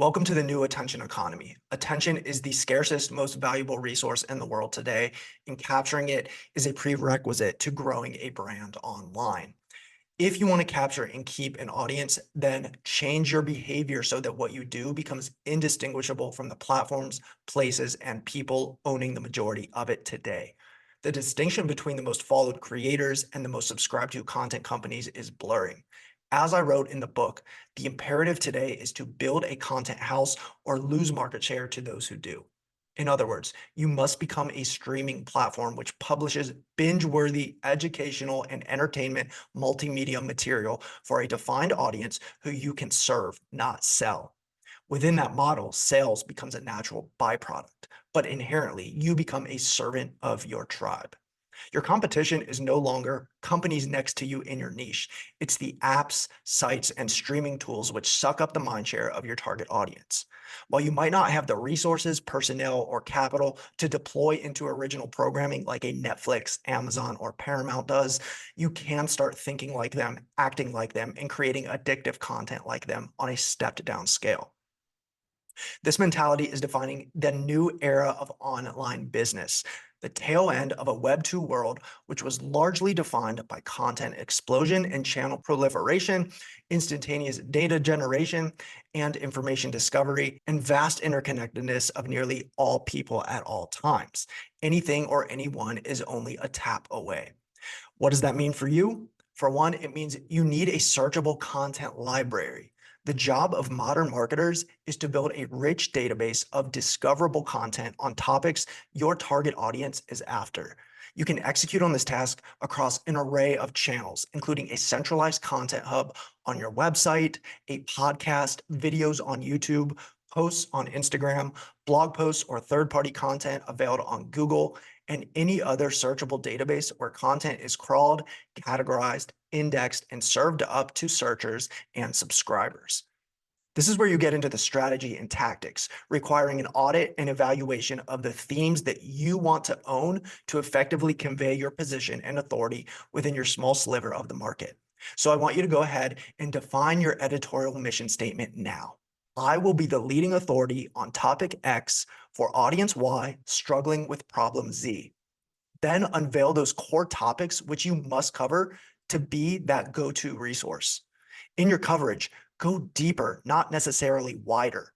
Welcome to the new attention economy. Attention is the scarcest, most valuable resource in the world today, and capturing it is a prerequisite to growing a brand online. If you want to capture and keep an audience, then change your behavior so that what you do becomes indistinguishable from the platforms, places, and people owning the majority of it today. The distinction between the most followed creators and the most subscribed to content companies is blurring. As I wrote in the book, the imperative today is to build a content house or lose market share to those who do. In other words, you must become a streaming platform which publishes binge-worthy educational and entertainment multimedia material for a defined audience who you can serve, not sell. Within that model, sales becomes a natural byproduct, but inherently you become a servant of your tribe. Your competition is no longer companies next to you in your niche. It's the apps, sites, and streaming tools which suck up the mindshare of your target audience. While you might not have the resources, personnel, or capital to deploy into original programming like a Netflix, Amazon, or Paramount does, you can start thinking like them, acting like them, and creating addictive content like them on a stepped down scale. This mentality is defining the new era of online business, the tail end of a Web 2 world, which was largely defined by content explosion and channel proliferation, instantaneous data generation and information discovery, and vast interconnectedness of nearly all people at all times. Anything or anyone is only a tap away. What does that mean for you? For one, it means you need a searchable content library. The job of modern marketers is to build a rich database of discoverable content on topics your target audience is after. You can execute on this task across an array of channels, including a centralized content hub on your website, a podcast, videos on YouTube, posts on Instagram, blog posts or third-party content available on Google, and any other searchable database where content is crawled, categorized, indexed, and served up to searchers and subscribers. This is where you get into the strategy and tactics, requiring an audit and evaluation of the themes that you want to own to effectively convey your position and authority within your small sliver of the market. So I want you to go ahead and define your editorial mission statement now. I will be the leading authority on topic X for audience Y struggling with problem Z. Then unveil those core topics which you must cover to be that go-to resource. In your coverage, go deeper, not necessarily wider.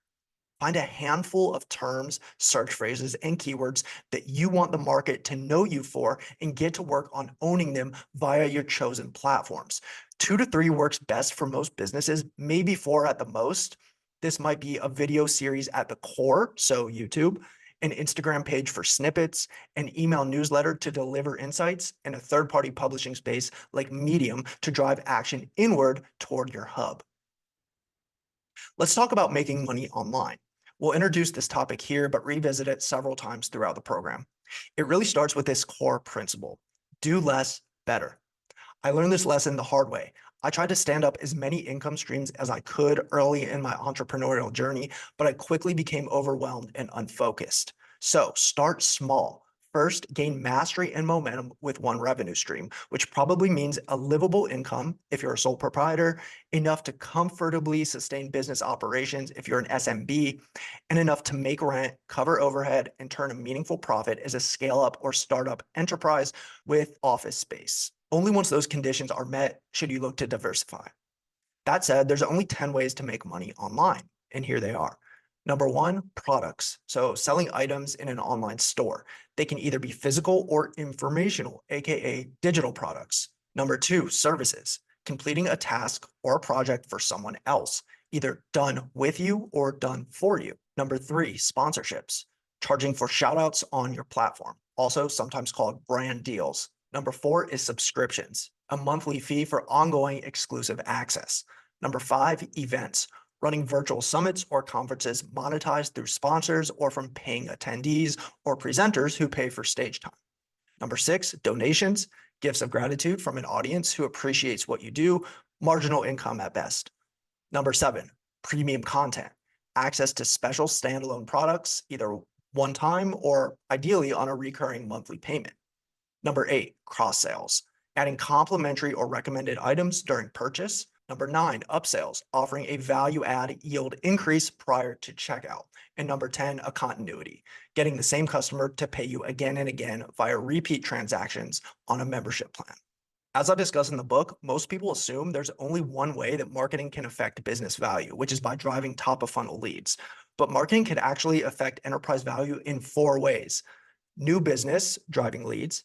Find a handful of terms, search phrases, and keywords that you want the market to know you for and get to work on owning them via your chosen platforms. 2 to 3 works best for most businesses, maybe 4 at the most. This might be a video series at the core, so YouTube, an Instagram page for snippets, an email newsletter to deliver insights, and a third-party publishing space like Medium to drive action inward toward your hub. Let's talk about making money online. We'll introduce this topic here, but revisit it several times throughout the program. It really starts with this core principle: do less, better. I learned this lesson the hard way. I tried to stand up as many income streams as I could early in my entrepreneurial journey, but I quickly became overwhelmed and unfocused. So start small. First, gain mastery and momentum with one revenue stream, which probably means a livable income if you're a sole proprietor, enough to comfortably sustain business operations if you're an SMB, and enough to make rent, cover overhead, and turn a meaningful profit as a scale-up or startup enterprise with office space. Only once those conditions are met should you look to diversify. That said, there's only 10 ways to make money online, and here they are. Number 1, products. So selling items in an online store. They can either be physical or informational, aka digital products. Number 2, services. Completing a task or a project for someone else, either done with you or done for you. Number 3, sponsorships. Charging for shoutouts on your platform, also sometimes called brand deals. Number 4 is subscriptions, a monthly fee for ongoing exclusive access. Number 5, events, running virtual summits or conferences monetized through sponsors or from paying attendees or presenters who pay for stage time. Number 6, donations, gifts of gratitude from an audience who appreciates what you do, marginal income at best. Number 7, premium content, access to special standalone products, either one time or ideally on a recurring monthly payment. Number 8, cross sales, adding complementary or recommended items during purchase. Number 9, upsells, offering a value add yield increase prior to checkout. And number 10, a continuity, getting the same customer to pay you again and again via repeat transactions on a membership plan. As I discuss in the book, most people assume there's only one way that marketing can affect business value, which is by driving top of funnel leads. But marketing can actually affect enterprise value in 4 ways: new business, driving leads;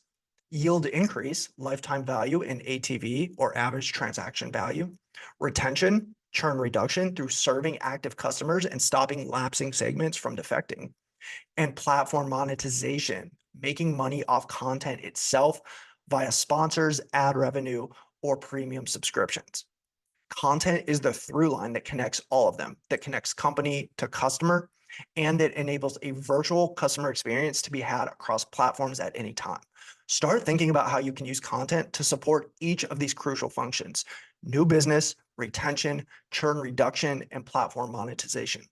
yield increase, lifetime value in ATV or average transaction value; retention, churn reduction through serving active customers and stopping lapsing segments from defecting; and platform monetization, making money off content itself via sponsors, ad revenue, or premium subscriptions. Content is the through line that connects all of them, that connects company to customer, and that enables a virtual customer experience to be had across platforms at any time. Start thinking about how you can use content to support each of these crucial functions: new business, retention, churn reduction, and platform monetization.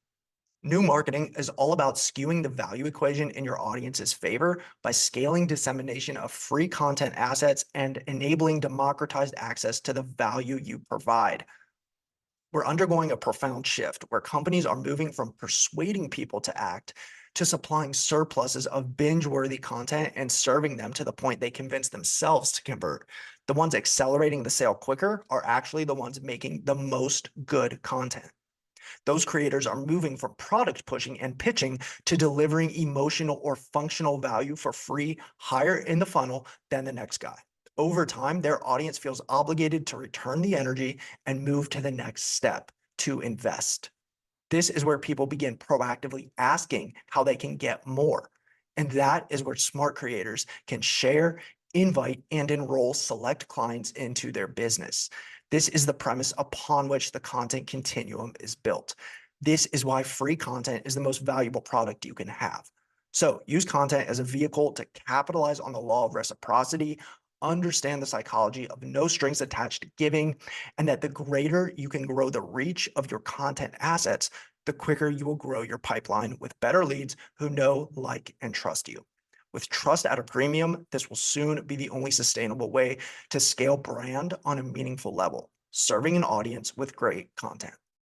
New marketing is all about skewing the value equation in your audience's favor by scaling dissemination of free content assets and enabling democratized access to the value you provide. We're undergoing a profound shift where companies are moving from persuading people to act to supplying surpluses of binge-worthy content and serving them to the point they convince themselves to convert. The ones accelerating the sale quicker are actually the ones making the most good content. Those creators are moving from product pushing and pitching to delivering emotional or functional value for free, higher in the funnel than the next guy. Over time, their audience feels obligated to return the energy and move to the next step, to invest. This is where people begin proactively asking how they can get more. And that is where smart creators can share, invite, and enroll select clients into their business. This is the premise upon which the content continuum is built. This is why free content is the most valuable product you can have. So use content as a vehicle to capitalize on the law of reciprocity, understand the psychology of no strings attached giving, and that the greater you can grow the reach of your content assets, the quicker you will grow your pipeline with better leads who know, like, and trust you. With trust at a premium, this will soon be the only sustainable way to scale brand on a meaningful level, serving an audience with great content.